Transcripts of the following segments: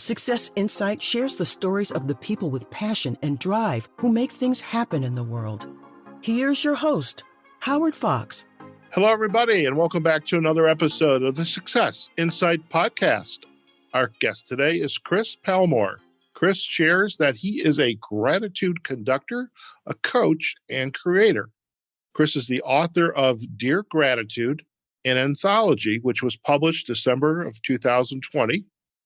Success Insight shares the stories of the people with passion and drive who make things happen in the world. Here's your host, Howard Fox. Hello, everybody, and welcome back to another episode of the Success Insight podcast. Our guest today is Chris Palmore. Chris shares that he is a gratitude conductor, a coach, and creator. Chris is the author of Dear Gratitude, an anthology, which was published December of 2020.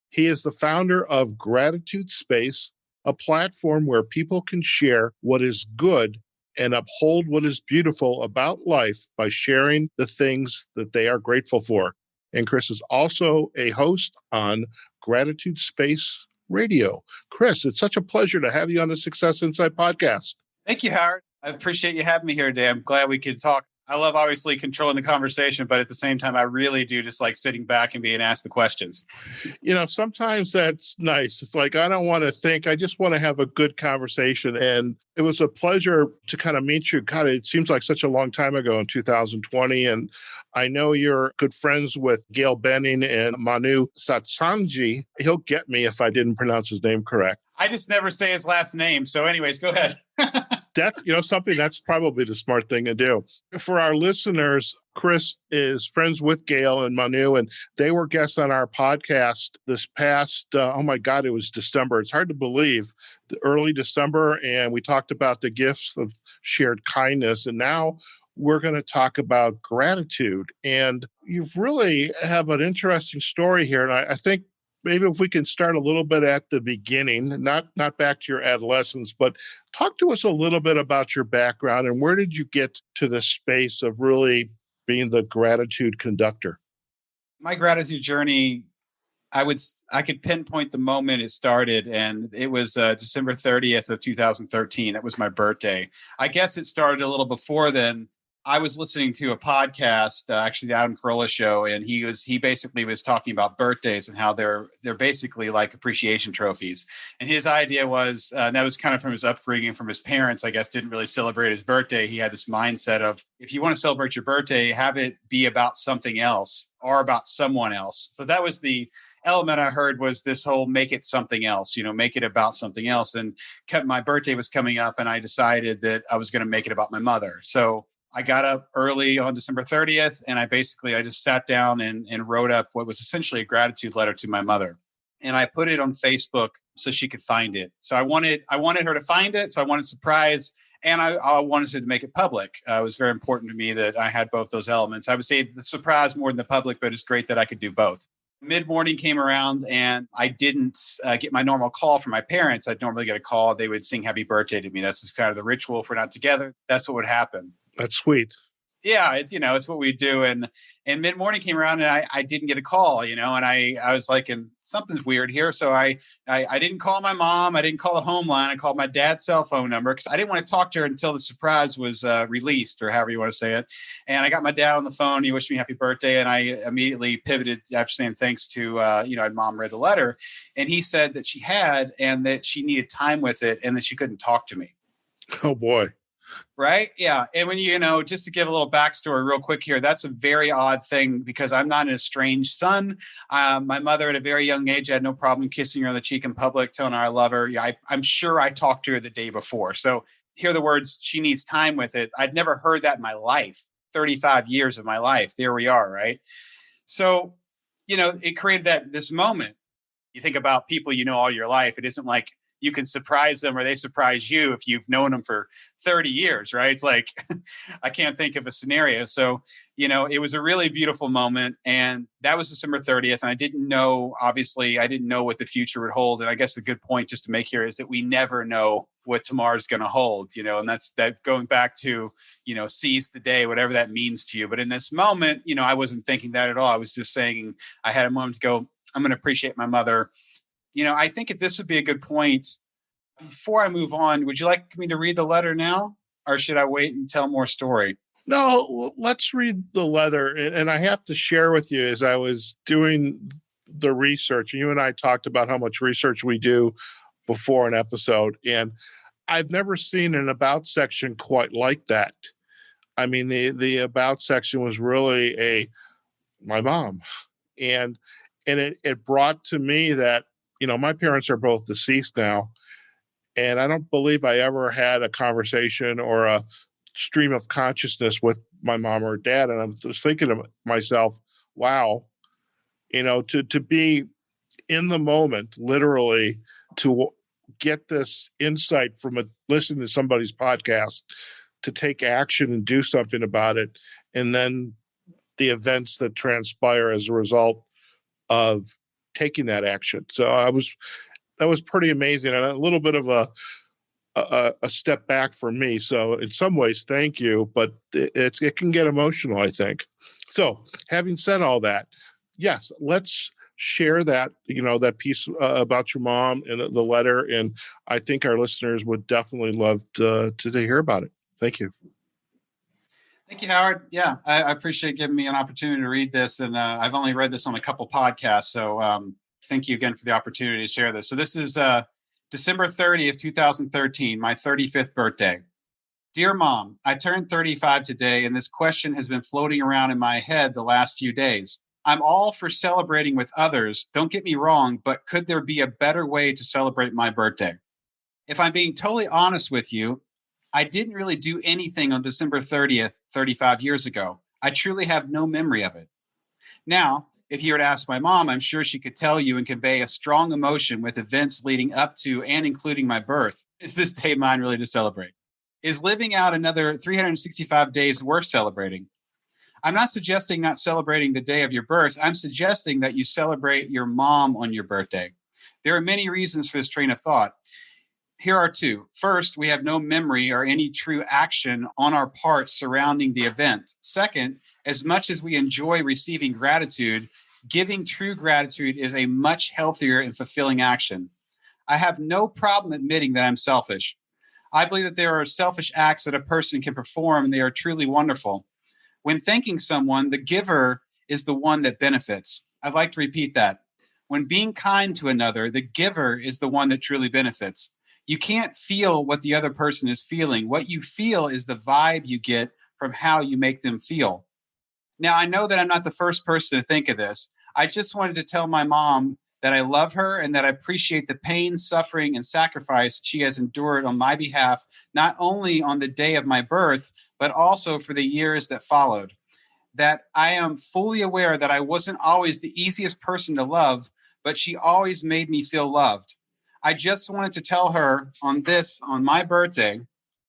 He is the founder of GratitudeSpace, a platform where people can share what is good and uphold what is beautiful about life by sharing the things that they are grateful for. And Chris is also a host on GratitudeSpace Radio. Chris, it's such a pleasure to have you on the Success Insight podcast. Thank you, Howard. I appreciate you having me here today. I'm glad we could talk. I love obviously controlling the conversation, but at the same time, I really do just like sitting back and being asked the questions. You know, sometimes that's nice. It's like, I don't want to think, I just want to have a good conversation. And it was a pleasure to kind of meet you. God, it seems like such a long time ago in 2020. And I know you're good friends with Gail Benning and Manu Satsanji. He'll get me if I didn't pronounce his name correct. I just never say his last name. So anyways, go ahead. That's, something that's probably the smart thing to do. For our listeners, Chris is friends with Gail and Manu, and they were guests on our podcast this past, it was December. It's hard to believe, the early December, and we talked about the gifts of shared kindness. And now we're going to talk about gratitude. And you really have an interesting story here. And I think maybe if we can start a little bit at the beginning, not back to your adolescence, but talk to us a little bit about your background and where did you get to the space of really being the gratitude conductor? My gratitude journey, I could pinpoint the moment it started, and it was December 30th of 2013. That was my birthday. I guess it started a little before then. I was listening to a podcast, actually the Adam Carolla show, and he basically was talking about birthdays and how they're basically like appreciation trophies. And his idea was, and that was kind of from his upbringing, from his parents, I guess, didn't really celebrate his birthday. He had this mindset of, if you want to celebrate your birthday, have it be about something else or about someone else. So that was the element I heard, was this whole make it something else, make it about something else. And my birthday was coming up, and I decided that I was going to make it about my mother. So I got up early on December 30th, and I just sat down and wrote up what was essentially a gratitude letter to my mother. And I put it on Facebook so she could find it. So I wanted her to find it. So I wanted surprise, and I wanted to make it public. It was very important to me that I had both those elements. I would say the surprise more than the public, but it's great that I could do both. Mid-morning came around, and I didn't get my normal call from my parents. I'd normally get a call. They would sing happy birthday to me. That's just kind of the ritual. If we're not together, that's what would happen. That's sweet. Yeah, it's what we do. And mid-morning came around, and I didn't get a call, and I was like, and something's weird here. So I didn't call my mom. I didn't call the home line. I called my dad's cell phone number because I didn't want to talk to her until the surprise was released, or however you want to say it. And I got my dad on the phone. He wished me happy birthday. And I immediately pivoted after saying thanks to, mom read the letter. And he said that she had, and that she needed time with it, and that she couldn't talk to me. Oh, boy. Right. Yeah. And when just to give a little backstory real quick here, that's a very odd thing because I'm not an estranged son. My mother at a very young age had no problem kissing her on the cheek in public, telling her I love her. Yeah, I'm sure I talked to her the day before. So hear the words, she needs time with it. I'd never heard that in my life, 35 years of my life. There we are. Right. So, it created this moment. You think about people all your life. It isn't like you can surprise them or they surprise you if you've known them for 30 years, right? It's like, I can't think of a scenario. So, it was a really beautiful moment. And that was December 30th. And I didn't know what the future would hold. And I guess the good point just to make here is that we never know what tomorrow's going to hold, and that's that going back to, seize the day, whatever that means to you. But in this moment, I wasn't thinking that at all. I was just saying, I had a moment to go, I'm going to appreciate my mother. I think this would be a good point. Before I move on, would you like me to read the letter now, or should I wait and tell more story? No, let's read the letter. And I have to share with you, as I was doing the research, and you and I talked about how much research we do before an episode, and I've never seen an about section quite like that. I mean, the about section was really my mom. And it brought to me that my parents are both deceased now, and I don't believe I ever had a conversation or a stream of consciousness with my mom or dad. And I'm just thinking to myself, wow, to be in the moment, literally, to get this insight from listening to somebody's podcast, to take action and do something about it, and then the events that transpire as a result of taking that action. So that was pretty amazing, and a little bit of a step back for me. So in some ways, thank you, but it can get emotional, I think. So having said all that, yes, let's share that, that piece about your mom and the letter. And I think our listeners would definitely love to hear about it. Thank you. Thank you, Howard. Yeah, I appreciate giving me an opportunity to read this. And I've only read this on a couple podcasts. So thank you again for the opportunity to share this. So this is December 30th, 2013, my 35th birthday. Dear Mom, I turned 35 today, and this question has been floating around in my head the last few days. I'm all for celebrating with others, don't get me wrong, but could there be a better way to celebrate my birthday? If I'm being totally honest with you, I didn't really do anything on December 30th, 35 years ago. I truly have no memory of it. Now, if you were to ask my mom, I'm sure she could tell you and convey a strong emotion with events leading up to and including my birth. Is this day mine really to celebrate? Is living out another 365 days worth celebrating? I'm not suggesting not celebrating the day of your birth. I'm suggesting that you celebrate your mom on your birthday. There are many reasons for this train of thought. Here are two. First, we have no memory or any true action on our part surrounding the event. Second, as much as we enjoy receiving gratitude, giving true gratitude is a much healthier and fulfilling action. I have no problem admitting that I'm selfish. I believe that there are selfish acts that a person can perform, and they are truly wonderful. When thanking someone, the giver is the one that benefits. I'd like to repeat that. When being kind to another, the giver is the one that truly benefits. You can't feel what the other person is feeling. What you feel is the vibe you get from how you make them feel. Now, I know that I'm not the first person to think of this. I just wanted to tell my mom that I love her and that I appreciate the pain, suffering, and sacrifice she has endured on my behalf, not only on the day of my birth, but also for the years that followed. That I am fully aware that I wasn't always the easiest person to love, but she always made me feel loved. I just wanted to tell her on my birthday,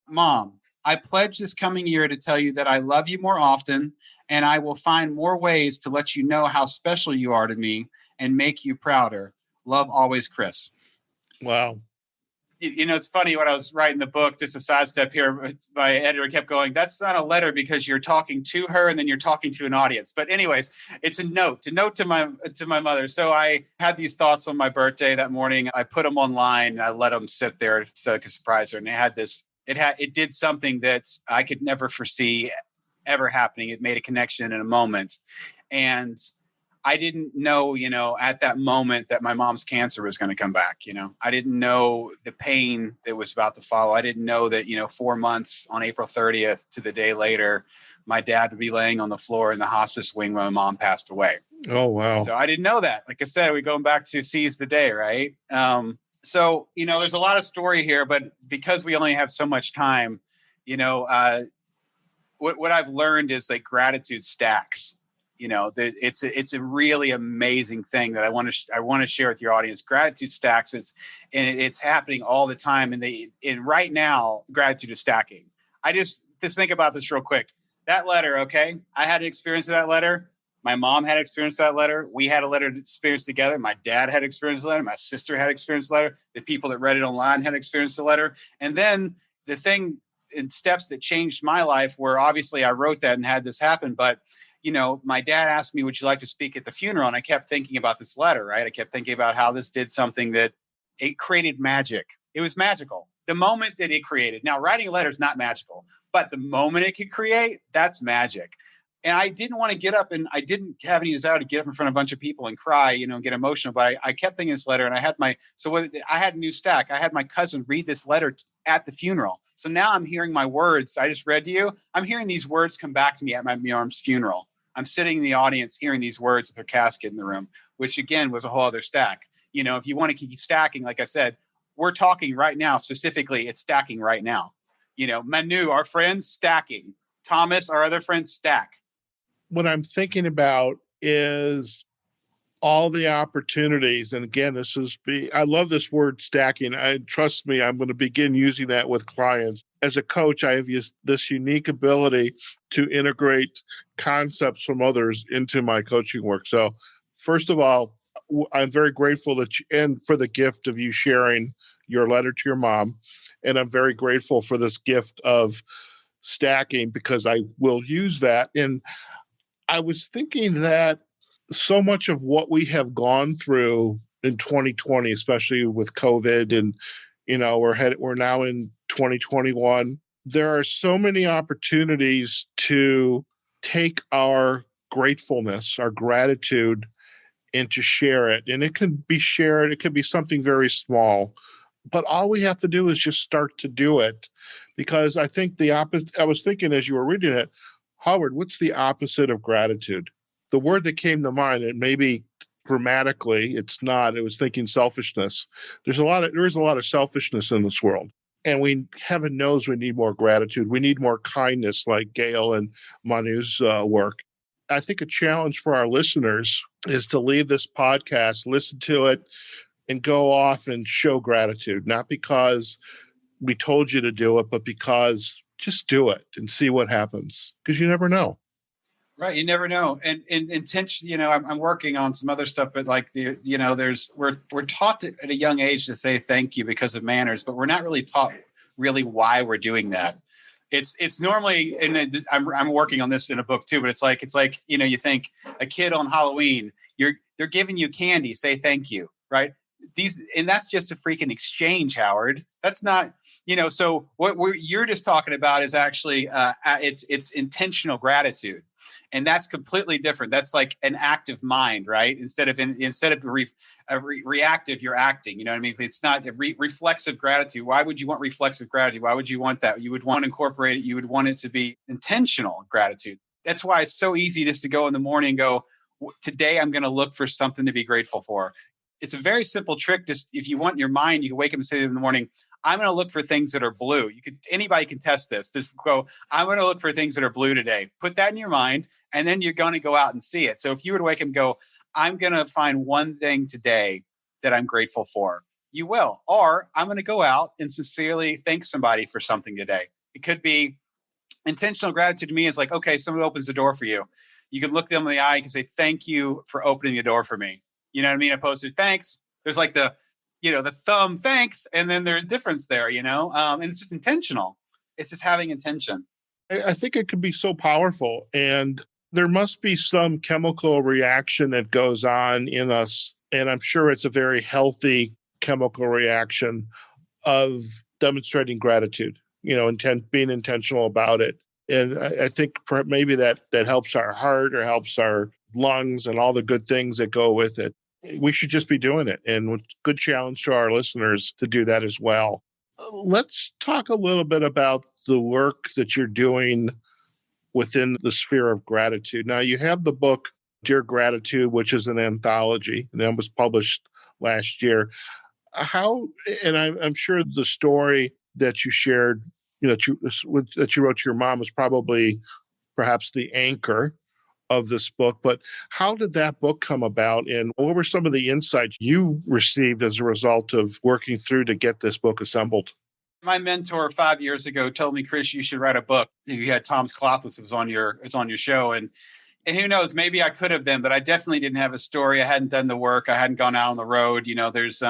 Mom, I pledge this coming year to tell you that I love you more often, and I will find more ways to let you know how special you are to me and make you prouder. Love always, Chris. Wow. It's funny, when I was writing the book, just a sidestep here, my editor kept going, that's not a letter because you're talking to her and then you're talking to an audience. But anyways, it's a note to my mother. So I had these thoughts on my birthday that morning. I put them online. I let them sit there so I could surprise her. And it did something that I could never foresee ever happening. It made a connection in a moment. And I didn't know, at that moment that my mom's cancer was going to come back. I didn't know the pain that was about to follow. I didn't know that, 4 months on April 30th to the day later, my dad would be laying on the floor in the hospice wing when my mom passed away. Oh, wow. So I didn't know that. Like I said, we're going back to seize the day, right? So, there's a lot of story here, but because we only have so much time, what I've learned is like gratitude stacks. It's a really amazing thing that I want to share with your audience. Gratitude stacks. It's happening all the time. And right now, gratitude is stacking. I just think about this real quick. That letter, okay? I had an experience of that letter. My mom had experienced that letter. We had a letter experience together. My dad had experienced the letter. My sister had experienced the letter. The people that read it online had experienced the letter. And then the thing and steps that changed my life were, obviously I wrote that and had this happen, but my dad asked me, would you like to speak at the funeral? And I kept thinking about this letter, right? I kept thinking about how this did something that it created magic. It was magical. The moment that it created. Now, writing a letter is not magical, but the moment it could create, that's magic. And I didn't want to get up, and I didn't have any desire to get up in front of a bunch of people and cry, and get emotional. But I kept thinking this letter, and I had a new stack. I had my cousin read this letter at the funeral. So now I'm hearing my words I just read to you. I'm hearing these words come back to me at my mom's funeral. I'm sitting in the audience hearing these words with their casket in the room, which again was a whole other stack. If you want to keep stacking, like I said, we're talking right now, specifically, it's stacking right now. Manu, our friends, stacking. Thomas, our other friends, stack. What I'm thinking about is all the opportunities. And again, I love this word stacking. Trust me, I'm going to begin using that with clients. As a coach, I have this unique ability to integrate concepts from others into my coaching work. So first of all, I'm very grateful and for the gift of you sharing your letter to your mom. And I'm very grateful for this gift of stacking, because I will use that. And I was thinking that so much of what we have gone through in 2020, especially with COVID, and we're now in 2021. There are so many opportunities to take our gratefulness, our gratitude, and to share it. And it can be shared. It could be something very small, but all we have to do is just start to do it. Because I think the opposite. I was thinking as you were reading it, Howard, what's the opposite of gratitude? The word that came to mind, and maybe grammatically it's not, it was thinking selfishness. There is a lot of selfishness in this world. And heaven knows we need more gratitude. We need more kindness, like Gail and Manu's work. I think a challenge for our listeners is to leave this podcast, listen to it, and go off and show gratitude, not because we told you to do it, but because just do it and see what happens, because you never know. Right. You never know. And intention, I'm working on some other stuff, but like we're taught at a young age to say thank you because of manners, but we're not really taught really why we're doing that. It's normally, and I'm working on this in a book too, but it's like, you think a kid on Halloween, they're giving you candy, say thank you. Right. And that's just a freaking exchange, Howard. That's not, so what you're just talking about is actually, it's intentional gratitude. And that's completely different. That's like an active mind, right? Instead of reactive, you're acting. You know what I mean? It's not reflexive gratitude. Why would you want reflexive gratitude? Why would you want that? You would want to incorporate it. You would want it to be intentional gratitude. That's why it's so easy just to go in the morning and go, today I'm going to look for something to be grateful for. It's a very simple trick. Just if you want your mind, you can wake up and say in the morning, I'm going to look for things that are blue. Anybody can test this. Just go, I'm going to look for things that are blue today. Put that in your mind, and then you're going to go out and see it. So if you were to wake up and go, I'm going to find one thing today that I'm grateful for, you will. Or I'm going to go out and sincerely thank somebody for something today. It could be intentional gratitude. To me is like, okay, someone opens the door for you. You can look them in the eye and can say, thank you for opening the door for me. You know what I mean? Opposed to thanks. There's like the thumb, thanks. And then there's difference there, and it's just intentional. It's just having intention. I think it could be so powerful. And there must be some chemical reaction that goes on in us. And I'm sure it's a very healthy chemical reaction of demonstrating gratitude, being intentional about it. And I think maybe that helps our heart or helps our lungs and all the good things that go with it. We should just be doing it. And good challenge to our listeners to do that as well. Let's talk a little bit about the work that you're doing within the sphere of gratitude. Now, you have the book, Dear Gratitude, which is an anthology, and that was published last year. I'm sure the story that you shared, that you wrote to your mom was probably perhaps the anchor of this book, but how did that book come about, and what were some of the insights you received as a result of working through to get this book assembled? My mentor 5 years ago told me, Chris, you should write a book. You had Tom's Clothis, it's on your show, and who knows, maybe I could have then, but I definitely didn't have a story. I hadn't done the work. I hadn't gone out on the road. There's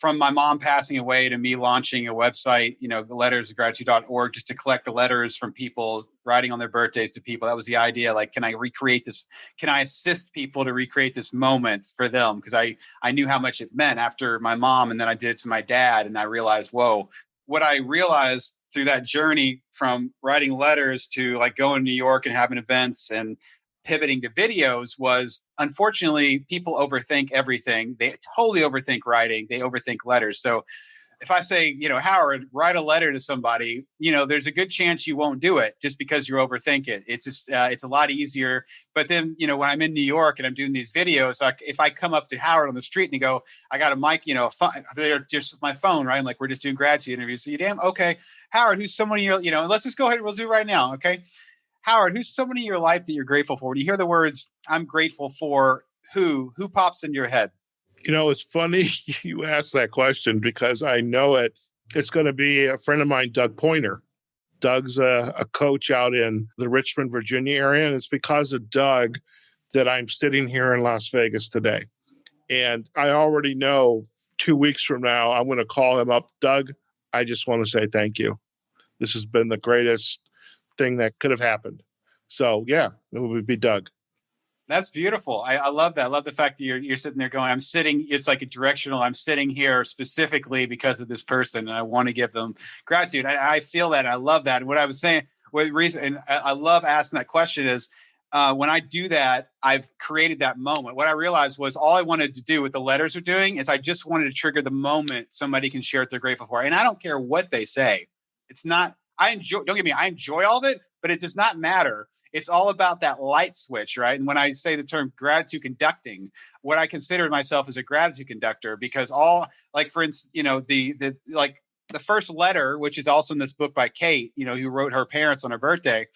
from my mom passing away to me launching a website, lettersgratitude.org, just to collect the letters from people writing on their birthdays to people. That was the idea. Like, can I recreate this? Can I assist people to recreate this moment for them? Because I knew how much it meant after my mom, and then I did it to my dad, and I realized, whoa. What I realized through that journey from writing letters to like going to New York and having events and pivoting to videos was, unfortunately, people overthink everything. They totally overthink writing. They overthink letters. So if I say, Howard, write a letter to somebody, there's a good chance you won't do it just because you overthink it. It's just, it's a lot easier. But then, when I'm in New York and I'm doing these videos, if I come up to Howard on the street and he go, I got a mic, they're just with my phone, right? I'm like, we're just doing gratitude interviews. So okay, Howard, who's someone let's just go ahead and we'll do it right now. Okay. Howard, who's someone in your life that you're grateful for? When you hear the words, I'm grateful for who pops into your head? It's funny you asked that question because I know it. It's going to be a friend of mine, Doug Pointer. Doug's a coach out in the Richmond, Virginia area. And it's because of Doug that I'm sitting here in Las Vegas today. And I already know 2 weeks from now, I'm going to call him up. Doug, I just want to say thank you. This has been the greatest thing that could have happened. So, yeah, it would be Doug. That's beautiful. I love that. I love the fact that you're sitting there going, it's like a directional. I'm sitting here specifically because of this person, and I want to give them gratitude. I feel that. And I love that. And what I was saying, and I love asking that question is, when I do that, I've created that moment. What I realized was all I wanted to do with the letters we're doing is I just wanted to trigger the moment somebody can share what they're grateful for. And I don't care what they say. Don't get me, I enjoy all of it, but it does not matter. It's all about that light switch, right? And when I say the term gratitude conducting, what I consider myself as a gratitude conductor, because for instance, the first letter, which is also in this book by Kate, who wrote her parents on her birthday,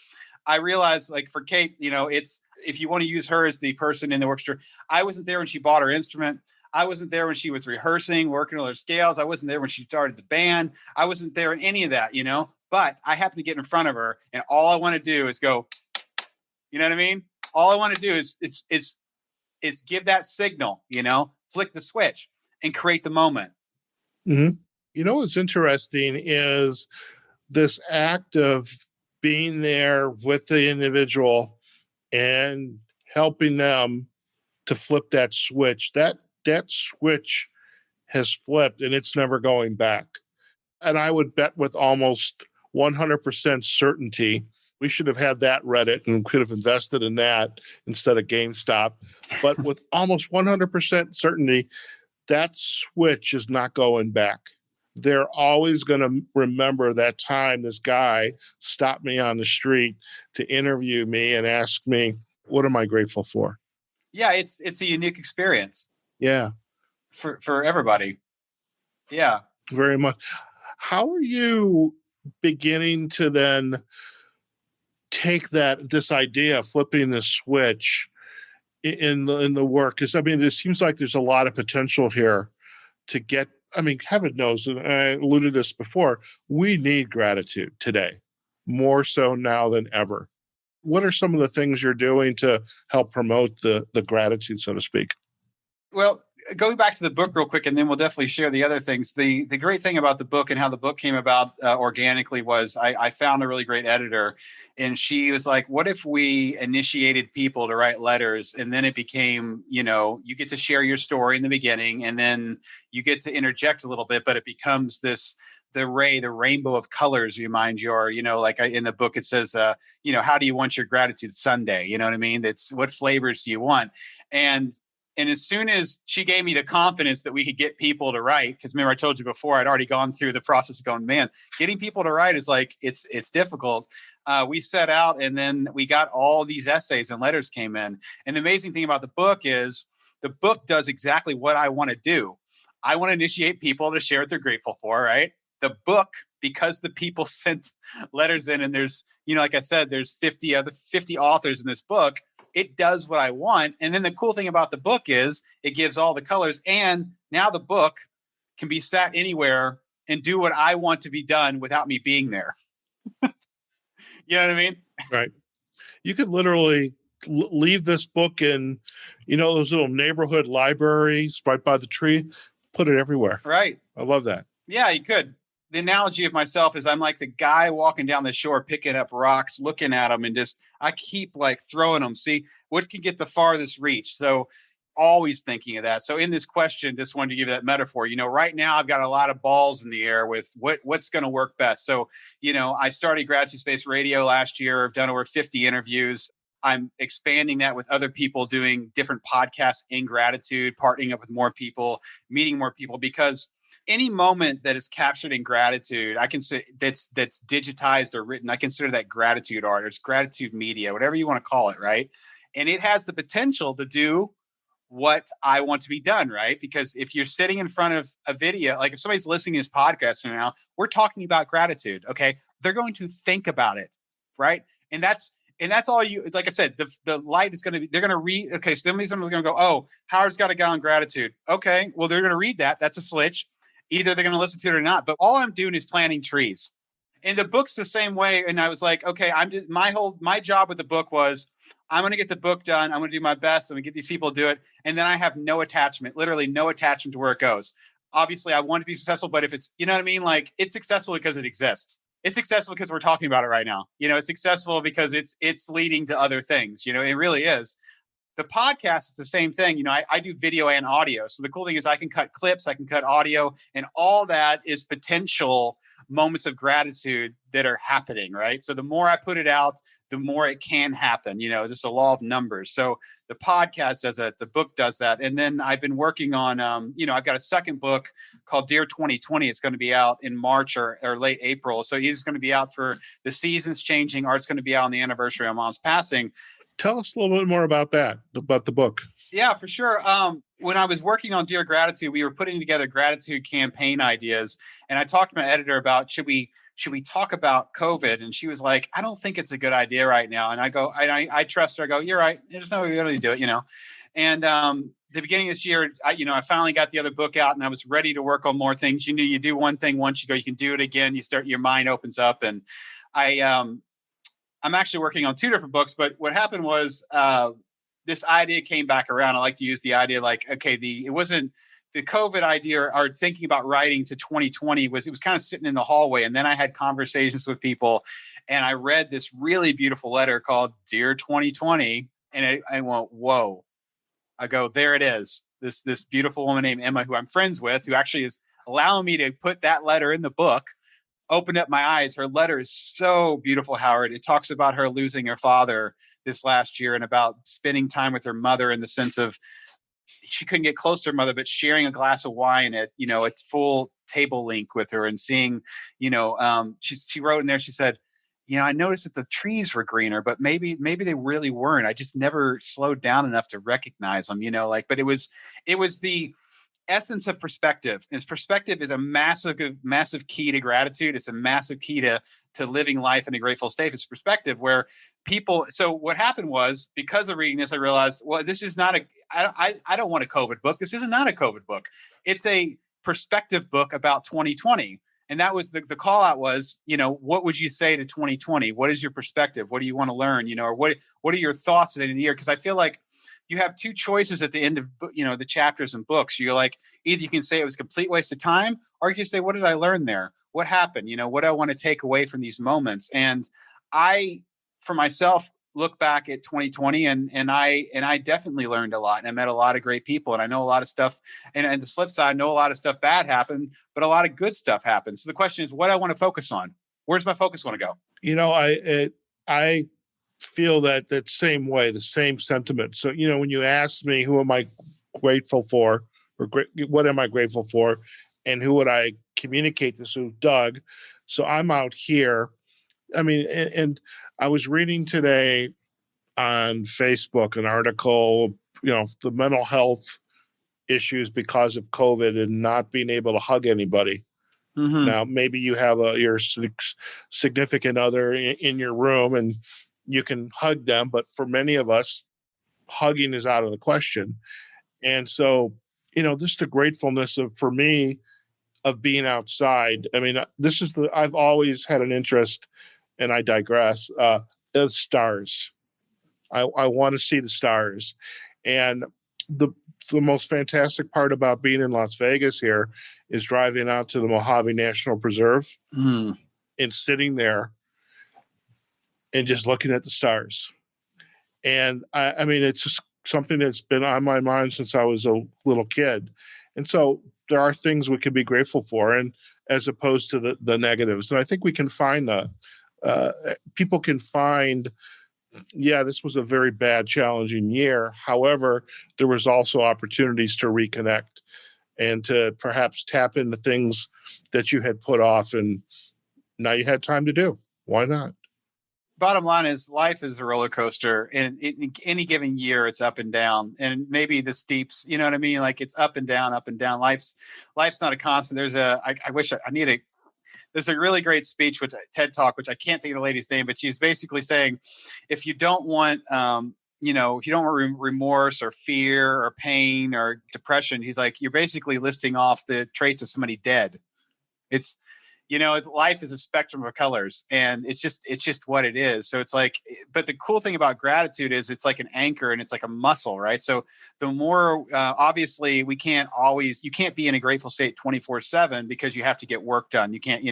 I realized for Kate, it's, if you want to use her as the person in the orchestra, I wasn't there when she bought her instrument. I wasn't there when she was rehearsing, working on her scales. I wasn't there when she started the band. I wasn't there in any of that, but I happened to get in front of her, and all I want to do is go, you know what I mean? All I want to do is give that signal, flick the switch and create the moment. Mm-hmm. What's interesting is this act of being there with the individual and helping them to flip that switch. That switch has flipped and it's never going back. And I would bet with almost 100% certainty, we should have had that Reddit and could have invested in that instead of GameStop. But with almost 100% certainty, that switch is not going back. They're always going to remember that time this guy stopped me on the street to interview me and ask me, what am I grateful for? Yeah, it's a unique experience. Yeah. For everybody. Yeah. Very much. How are you beginning to then take this idea of flipping the switch in the work? Because it seems like there's a lot of potential here to get. Heaven knows, and I alluded to this before, we need gratitude today, more so now than ever. What are some of the things you're doing to help promote the gratitude, so to speak? Well, going back to the book real quick, and then we'll definitely share the other things. The great thing about the book and how the book came about organically was I found a really great editor, and she was like, what if we initiated people to write letters, and then it became, you get to share your story in the beginning, and then you get to interject a little bit, but it becomes the rainbow of colors, in the book, it says, how do you want your gratitude Sunday? You know what I mean? That's what flavors do you want? And as soon as she gave me the confidence that we could get people to write, because remember I told you before, I'd already gone through the process of going, man, getting people to write is it's difficult. We set out, and then we got all these essays and letters came in. And the amazing thing about the book is the book does exactly what I want to do. I want to initiate people to share what they're grateful for, right? The book, because the people sent letters in, and there's, like I said, there's 50 authors in this book. It does what I want. And then the cool thing about the book is it gives all the colors. And now the book can be sat anywhere and do what I want to be done without me being there. You know what I mean? Right. You could literally leave this book in, those little neighborhood libraries right by the tree, put it everywhere. Right. I love that. Yeah, you could. The analogy of myself is I'm like the guy walking down the shore, picking up rocks, looking at them, and I keep throwing them. See what can get the farthest reach. So always thinking of that. So in this question, just wanted to give you that metaphor. Right now I've got a lot of balls in the air with what's going to work best. So, I started GratitudeSpace Radio last year. I've done over 50 interviews. I'm expanding that with other people, doing different podcasts in gratitude, partnering up with more people, meeting more people, because any moment that is captured in gratitude, I can say that's digitized or written, I consider that gratitude art, or it's gratitude media, whatever you want to call it, right? And it has the potential to do what I want to be done, right? Because if you're sitting in front of a video, like if somebody's listening to this podcast right now, we're talking about gratitude, okay? They're going to think about it, right? And that's all you, like I said, the light is going to be, they're going to read, okay, somebody's going to go, oh, Howard's got a guy on gratitude. Okay, well, they're going to read that. That's a switch. Either they're going to listen to it or not. But all I'm doing is planting trees. And the book's the same way. And I was like, okay, my job with the book was, I'm going to get the book done. I'm going to do my best. I'm going to get these people to do it. And then I have no attachment, literally no attachment to where it goes. Obviously, I want to be successful, but if it's, you know what I mean? Like, it's successful because it exists. It's successful because we're talking about it right now. It's successful because it's leading to other things. It really is. The podcast is the same thing. I do video and audio. So the cool thing is I can cut clips, I can cut audio, and all that is potential moments of gratitude that are happening, right? So the more I put it out, the more it can happen, just a law of numbers. So the podcast does that, the book does that. And then I've been working on, I've got a second book called Dear 2020. It's going to be out in March or late April. So either it's going to be out for the seasons changing, or it's going to be out on the anniversary of Mom's passing. Tell us a little bit more about that, about the book. Yeah, for sure. When I was working on Dear Gratitude, we were putting together gratitude campaign ideas. And I talked to my editor about, should we talk about COVID? And she was like, I don't think it's a good idea right now. And I go, I trust her. I go, you're right. There's no way to do it, And the beginning of this year, I finally got the other book out and I was ready to work on more things. You do one thing once, you can do it again. Your mind opens up. And I'm actually working on 2 different books. But what happened was, this idea came back around. I like to use the idea like, okay, it wasn't the COVID idea or thinking about writing to 2020 it was kind of sitting in the hallway. And then I had conversations with people and I read this really beautiful letter called Dear 2020. And I went, whoa. I go, there it is. This beautiful woman named Emma, who I'm friends with, who actually is allowing me to put that letter in the book, opened up my eyes. Her letter is so beautiful, Howard. It talks about her losing her father this last year and about spending time with her mother in the sense of she couldn't get close to her mother, but sharing a glass of wine at, its full table length with her and seeing, she wrote in there, she said, I noticed that the trees were greener, but maybe they really weren't. I just never slowed down enough to recognize them, but it was the essence of perspective. And perspective is a massive key to gratitude. It's a massive key to living life in a grateful state. It's perspective where people. So what happened was, because of reading this, I realized, well, this is not I don't want a COVID book. This is not a COVID book. It's a perspective book about 2020. And that was the call out was, what would you say to 2020? What is your perspective? What do you want to learn? Or what are your thoughts at the end of the year? Because I feel like you have 2 choices at the end of, the chapters and books. You're like, either you can say it was a complete waste of time, or you can say, what did I learn there? What happened? What do I want to take away from these moments? And I, for myself, look back at 2020 and I definitely learned a lot, and I met a lot of great people, and I know a lot of stuff. And the flip side, I know a lot of stuff bad happened, but a lot of good stuff happened. So the question is, what do I want to focus on? Where's my focus want to go? I feel that same way, the same sentiment. So, when you ask me, who am I grateful for, or what am I grateful for, and who would I communicate this to? Doug. So I'm out here. I mean, and I was reading today on Facebook an article, the mental health issues because of COVID and not being able to hug anybody. Mm-hmm. Now, maybe you have your significant other in your room and you can hug them, but for many of us, hugging is out of the question. And so, just the gratefulness for me of being outside. I mean, I've always had an interest, and I digress, is stars. I want to see the stars. And the most fantastic part about being in Las Vegas here is driving out to the Mojave National Preserve and sitting there and just looking at the stars. And I mean, it's just something that's been on my mind since I was a little kid. And so there are things we can be grateful for, and as opposed to the negatives. And I think we can find people can find, this was a very bad, challenging year. However, there was also opportunities to reconnect. and to perhaps tap into things that you had put off and now you had time to do. Why not? Bottom line is life is a roller coaster, and in any given year it's up and down, and maybe the steeps, you know what I mean? Like it's up and down, up and down. Life's not a constant. There's a really great speech, which TED Talk, which I can't think of the lady's name, but she's basically saying, if you don't want, if you don't want remorse or fear or pain or depression, he's like, you're basically listing off the traits of somebody dead. It's, life is a spectrum of colors, and it's just what it is. So it's like, but the cool thing about gratitude is it's like an anchor and it's like a muscle, right? So the more, obviously you can't be in a grateful state 24/7 because you have to get work done. You can't,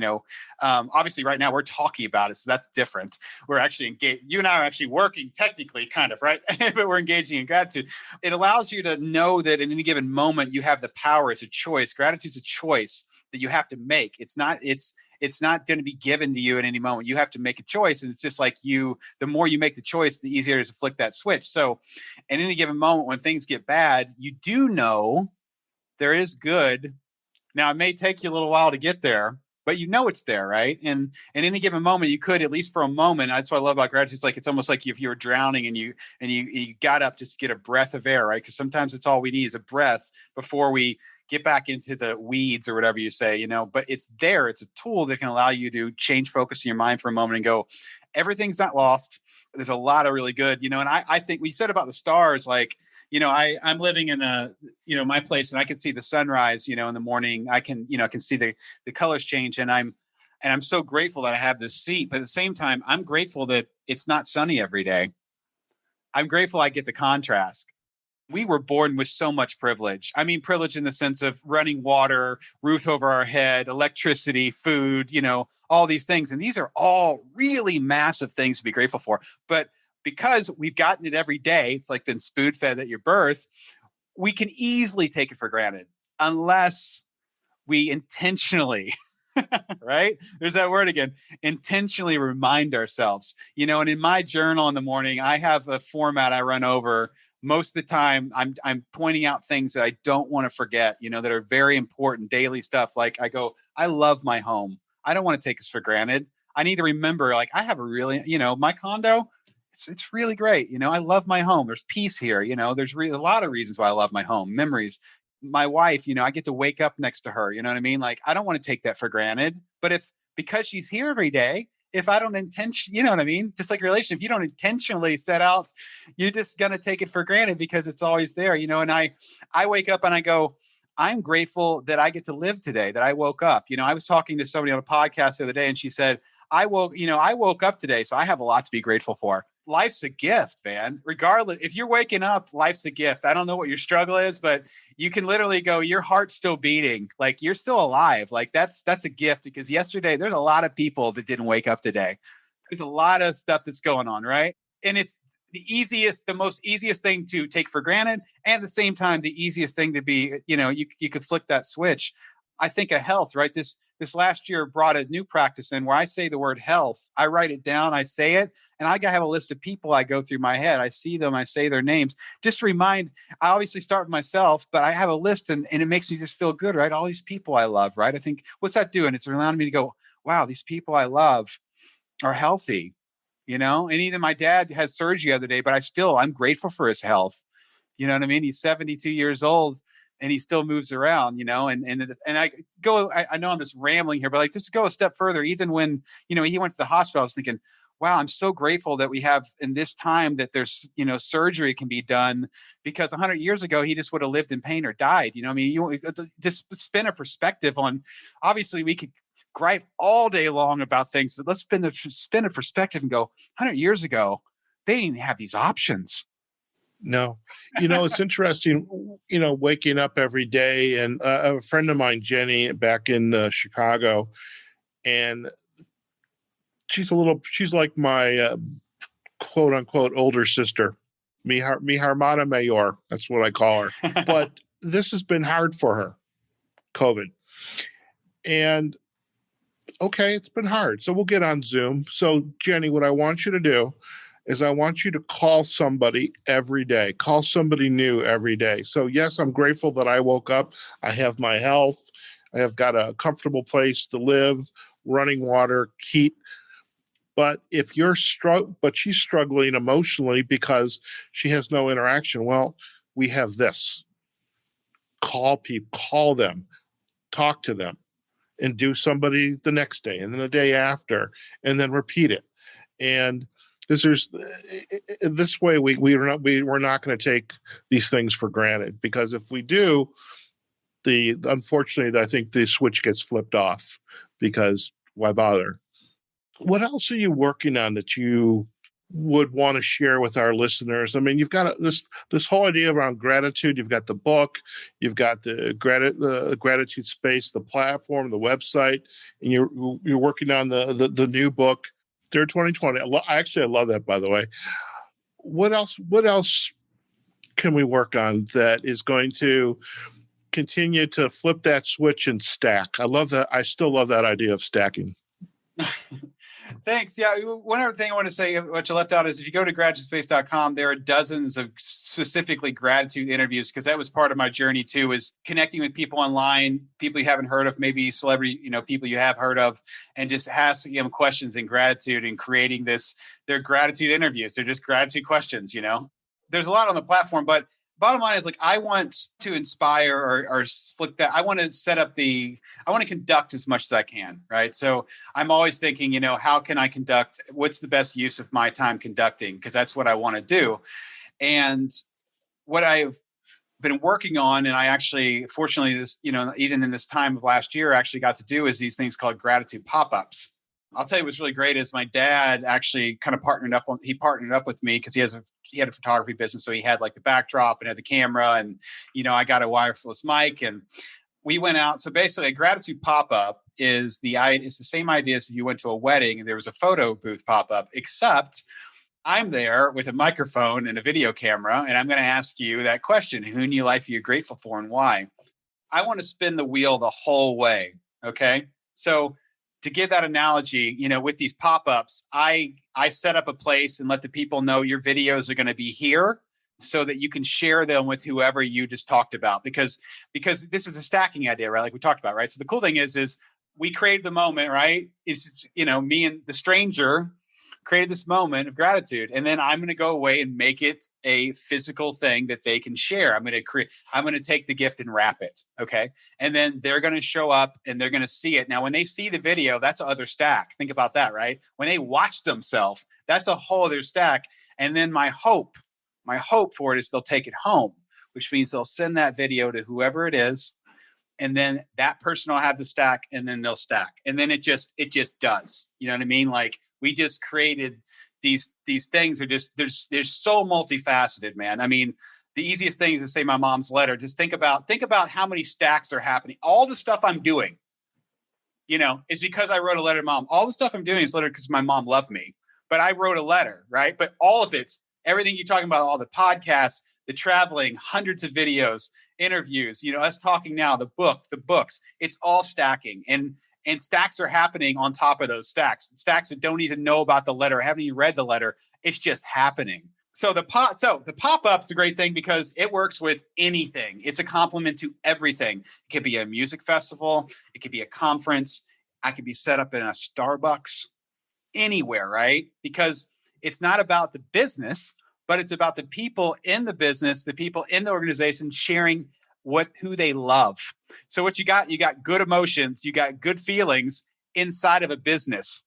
obviously right now we're talking about it. So that's different. We're actually engaged. You and I are actually working technically kind of, right? But we're engaging in gratitude. It allows you to know that in any given moment you have the power. It's a choice. Gratitude's a choice that you have to make. It's not going to be given to you at any moment. You have to make a choice. And it's just like the more you make the choice, the easier it is to flick that switch. So at any given moment when things get bad, you do know there is good. Now it may take you a little while to get there, but you know it's there, right? And in any given moment, you could, at least for a moment. That's what I love about gratitude. It's like, it's almost like if you were drowning and you got up just to get a breath of air, right? Because sometimes it's all we need is a breath before we get back into the weeds or whatever you say, but it's there. It's a tool that can allow you to change focus in your mind for a moment and go, everything's not lost. There's a lot of really good, and I think we said about the stars, like, I'm living in my place, and I can see the sunrise, in the morning. I can see the colors change, and I'm so grateful that I have this seat. But at the same time, I'm grateful that it's not sunny every day. I'm grateful I get the contrast. We were born with so much privilege. I mean, privilege in the sense of running water, roof over our head, electricity, food, all these things. And these are all really massive things to be grateful for. But because we've gotten it every day, it's like been spoon fed at your birth, we can easily take it for granted unless we intentionally, right? There's that word again, intentionally remind ourselves, and in my journal in the morning, I have a format I run over. Most of the time I'm pointing out things that I don't want to forget, that are very important daily stuff. Like I go, I love my home. I don't want to take this for granted. I need to remember, like, I have a really, my condo, it's really great. I love my home. There's peace here. There's a lot of reasons why I love my home. Memories. My wife, I get to wake up next to her. You know what I mean? Like, I don't want to take that for granted. But because she's here every day, if I don't you know what I mean? Just like a relationship, if you don't intentionally set out, you're just going to take it for granted because it's always there, and I wake up and I go, I'm grateful that I get to live today, that I woke up. I was talking to somebody on a podcast the other day and she said, I woke up today, so I have a lot to be grateful for. Life's a gift, man. Regardless, if you're waking up, life's a gift. I don't know what your struggle is, but you can literally go, your heart's still beating. Like, you're still alive. Like, that's a gift, because yesterday there's a lot of people that didn't wake up today. There's a lot of stuff that's going on, right? And it's the most easiest thing to take for granted, and at the same time, the easiest thing to be, you could flick that switch. I think of health, right? This last year brought a new practice in where I say the word health. I write it down, I say it, and I have a list of people I go through my head. I see them, I say their names. Just to remind, I obviously start with myself, but I have a list and it makes me just feel good, right? All these people I love, right? I think, what's that doing? It's allowing me to go, wow, these people I love are healthy, and even my dad had surgery the other day, but I'm grateful for his health. You know what I mean? He's 72 years old. And he still moves around, and I go, I know I'm just rambling here, but like, just to go a step further, even when, he went to the hospital, I was thinking, wow, I'm so grateful that we have in this time that there's, surgery can be done, because 100 years ago, he just would have lived in pain or died. I mean, you just spin a perspective on, obviously we could gripe all day long about things, but let's spin a perspective and go, 100 years ago, they didn't have these options. No, it's interesting, waking up every day, and a friend of mine, Jenny, back in Chicago, and she's like my quote unquote older sister, mi hermana mayor. That's what I call her. But this has been hard for her, COVID. And okay, it's been hard. So we'll get on Zoom. So Jenny, what I want you to do is I want you to call somebody every day, call somebody new every day. So yes, I'm grateful that I woke up. I have my health. I have got a comfortable place to live, running water, heat. But if she's struggling emotionally because she has no interaction. Well, we have this. Call people, call them, talk to them, and do somebody the next day and then the day after, and then repeat it. And this way we're not going to take these things for granted, because if we do, unfortunately I think the switch gets flipped off, because why bother? What else are you working on that you would want to share with our listeners? I mean, you've got this whole idea around gratitude. You've got the book, you've got the Gratitude Space, the platform, the website, and you're working on the new book, Dear 2020. I love that, by the way. What else can we work on that is going to continue to flip that switch and stack? I love that. I still love that idea of stacking. Thanks. Yeah. One other thing I want to say, what you left out, is if you go to GratitudeSpace.com, there are dozens of specifically gratitude interviews, because that was part of my journey too, is connecting with people online, people you haven't heard of, maybe celebrity, people you have heard of, and just asking them questions in gratitude and creating their gratitude interviews. They're just gratitude questions, There's a lot on the platform, but bottom line is, like, I want to inspire or flip that. I want to conduct as much as I can. Right. So I'm always thinking, how can I conduct? What's the best use of my time conducting? Because that's what I want to do. And what I've been working on, and I actually, fortunately, this, even in this time of last year, actually got to do, is these things called gratitude pop-ups. I'll tell you what's really great is my dad actually kind of partnered up with me, because he had a photography business. So he had like the backdrop and had the camera, and, I got a wireless mic, and we went out. So basically a gratitude pop-up is it's the same idea as if you went to a wedding and there was a photo booth pop-up, except I'm there with a microphone and a video camera, and I'm going to ask you that question: who in your life are you grateful for and why? I want to spin the wheel the whole way. Okay. So to give that analogy, with these pop-ups, I set up a place and let the people know your videos are going to be here, so that you can share them with whoever you just talked about. Because this is a stacking idea, right? Like we talked about, right? So the cool thing is we created the moment, right? It's, me and the stranger created this moment of gratitude, and then I'm going to go away and make it a physical thing that they can share. I'm going to take the gift and wrap it. Okay. And then they're going to show up and they're going to see it. Now, when they see the video, that's other stack. Think about that, right? When they watch themselves, that's a whole other stack. And then my hope for it is they'll take it home, which means they'll send that video to whoever it is. And then that person will have the stack, and then they'll stack. And then it just does. You know what I mean? Like, we just created these things are just, they're so multifaceted, man. I mean, the easiest thing is to say my mom's letter. Just think about how many stacks are happening. All the stuff I'm doing, is because I wrote a letter to mom. All the stuff I'm doing is literally because my mom loved me, but I wrote a letter, right? But all of it's everything you're talking about, all the podcasts, the traveling, hundreds of videos, interviews, us talking now, the books, it's all stacking. And stacks are happening on top of those stacks that don't even know about the letter, haven't even read the letter. It's just happening. So the pop-up's a great thing because it works with anything. It's a complement to everything. It could be a music festival. It could be a conference. I could be set up in a Starbucks, anywhere, right? Because it's not about the business, but it's about the people in the business, the people in the organization sharing who they love. So what you got good emotions, you got good feelings inside of a business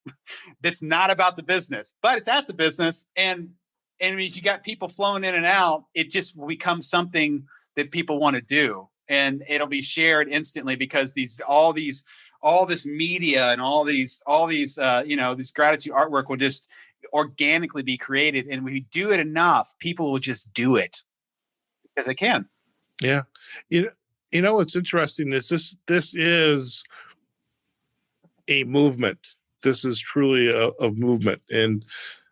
that's not about the business, but it's at the business. And if you got people flowing in and out, it just will become something that people want to do. And it'll be shared instantly because all this media and all these this gratitude artwork will just organically be created. And when we do it enough, people will just do it because they can. Yeah. What's interesting is this is a movement. This is truly a movement and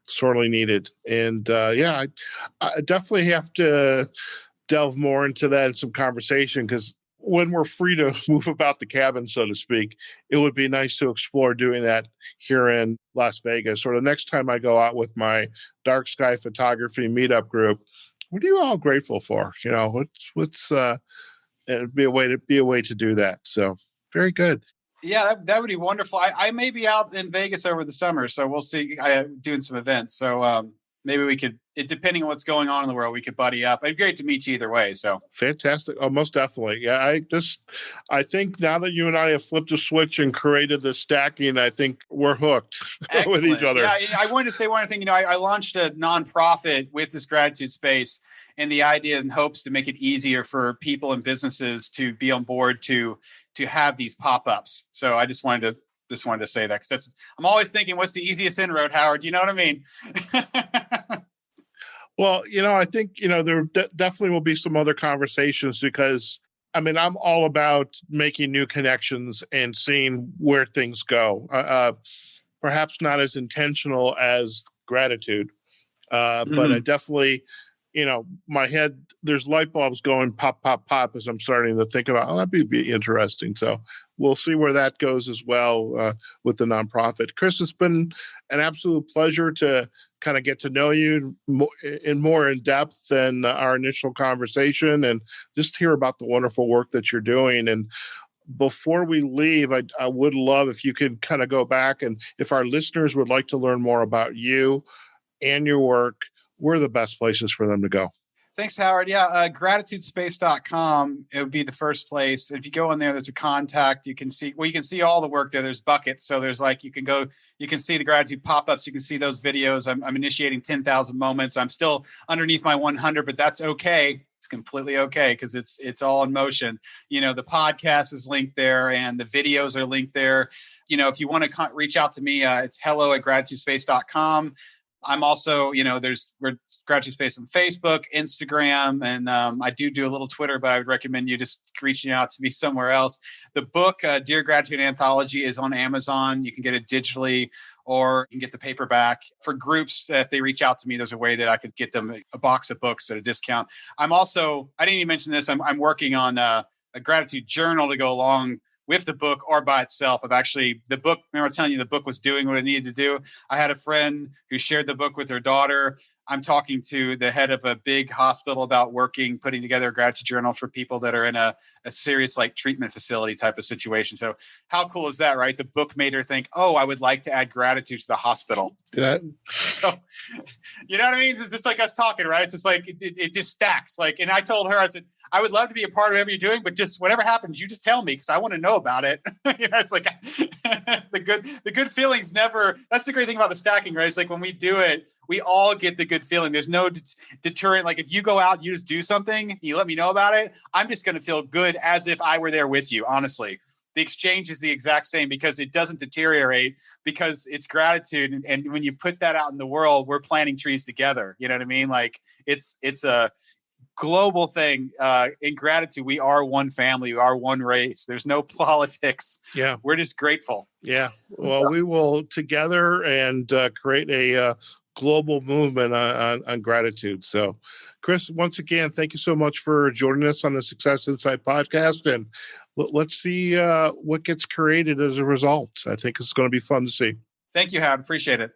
sorely needed. And I definitely have to delve more into that in some conversation, because when we're free to move about the cabin, so to speak, it would be nice to explore doing that here in Las Vegas. Or the next time I go out with my dark sky photography meetup group, what are you all grateful for? What's it'd be a way to do that. So very good. Yeah, that would be wonderful. I may be out in Vegas over the summer, so we'll see. Doing some events, so maybe we could, depending on what's going on in the world, we could buddy up. It'd be great to meet you either way. So fantastic. Oh, most definitely. Yeah, I think now that you and I have flipped a switch and created the stacking, I think we're hooked with each other. Yeah, I wanted to say one thing. I launched a nonprofit with this Gratitude Space, and the idea and hopes to make it easier for people and businesses to be on board to have these pop-ups. So I just wanted to say that, because I'm always thinking, what's the easiest inroad, Howard? You know what I mean? Well, I think, there definitely will be some other conversations, because I'm all about making new connections and seeing where things go. Perhaps not as intentional as gratitude, but I definitely, my head, there's light bulbs going pop, pop, pop as I'm starting to think about, that'd be interesting. So we'll see where that goes as well with the nonprofit. Chris, it's been an absolute pleasure to kind of get to know you more in depth than our initial conversation, and just hear about the wonderful work that you're doing. And before we leave, I would love if you could kind of go back, and if our listeners would like to learn more about you and your work, where are the best places for them to go? Thanks, Howard. Yeah, GratitudeSpace.com. It would be the first place. If you go in there, there's a contact. You can see all the work there. There's buckets. So there's you can see the gratitude pop-ups. You can see those videos. I'm initiating 10,000 moments. I'm still underneath my 100, but that's okay. It's completely okay, because it's all in motion. The podcast is linked there, and the videos are linked there. If you want to reach out to me, it's hello@GratitudeSpace.com. I'm also, we're Gratitude Space on Facebook, Instagram, and I do a little Twitter, but I would recommend you just reaching out to me somewhere else. The book, Dear Gratitude Anthology, is on Amazon. You can get it digitally, or you can get the paperback. For groups, if they reach out to me, there's a way that I could get them a box of books at a discount. I didn't even mention this, I'm working on a gratitude journal to go along with the book or by itself. The book, remember telling you the book was doing what it needed to do? I had a friend who shared the book with her daughter. I'm talking to the head of a big hospital about putting together a gratitude journal for people that are in a serious treatment facility type of situation. So how cool is that, right? The book made her think, I would like to add gratitude to the hospital. Yeah. So, you know what I mean? It's just like us talking, right? It's just it just stacks. And I told her, I said, I would love to be a part of whatever you're doing, but just whatever happens, you just tell me, because I want to know about it. It's the good feelings never. That's the great thing about the stacking, right? It's when we do it, we all get the good feeling. There's no deterrent. If you go out and you just do something, you let me know about it, I'm just going to feel good as if I were there with you. Honestly, the exchange is the exact same, because it doesn't deteriorate, because it's gratitude. And when you put that out in the world, we're planting trees together. You know what I mean? It's a global thing. In gratitude, we are one family, we are one race. There's no politics. Yeah, we're just grateful. Yeah, well, we will together and create a global movement on gratitude. So, Chris, once again, thank you so much for joining us on the Success Insight podcast, and let's see what gets created as a result. I think it's going to be fun to see. Thank you, Howard. Appreciate it.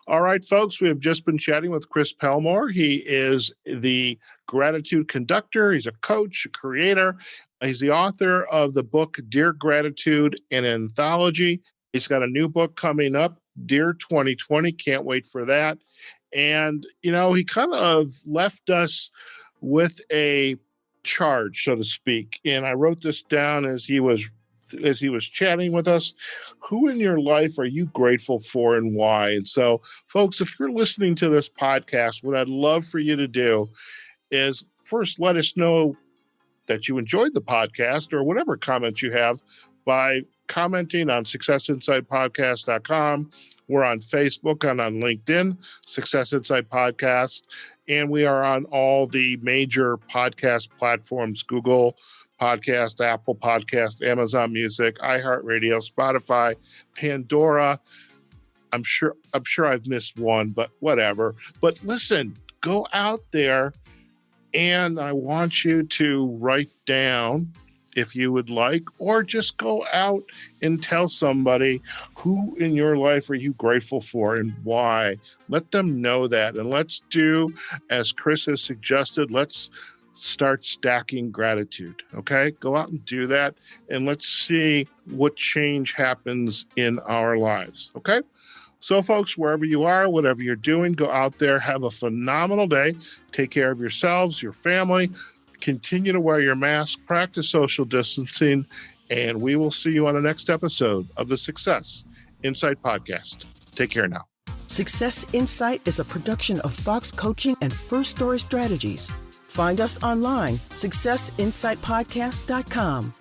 All right, folks, we have just been chatting with Chris Palmore. He is the Gratitude Conductor. He's a coach, a creator. He's the author of the book, Dear Gratitude, an Anthology. He's got a new book coming up, Dear 2020. Can't wait for that. And, he kind of left us with a charge, so to speak. And I wrote this down as he was chatting with us. Who in your life are you grateful for, and why? And so, folks, if you're listening to this podcast, what I'd love for you to do is first let us know that you enjoyed the podcast, or whatever comments you have, by commenting on successinsightpodcast.com. We're on Facebook and on LinkedIn, Success Insight Podcast, and we are on all the major podcast platforms: Google Podcast, Apple Podcast, Amazon Music, iHeartRadio, Spotify, Pandora. I'm sure I've missed one, but whatever. But listen, go out there, and I want you to write down if you would like, or just go out and tell somebody who in your life are you grateful for and why. Let them know that. And let's do, as Chris has suggested, let's start stacking gratitude. Okay? Go out and do that. And let's see what change happens in our lives. Okay? So, folks, wherever you are, whatever you're doing, go out there, have a phenomenal day. Take care of yourselves, your family. Continue to wear your mask, practice social distancing, and we will see you on the next episode of the Success Insight Podcast. Take care now. Success Insight is a production of Fox Coaching and First Story Strategies. Find us online, successinsightpodcast.com.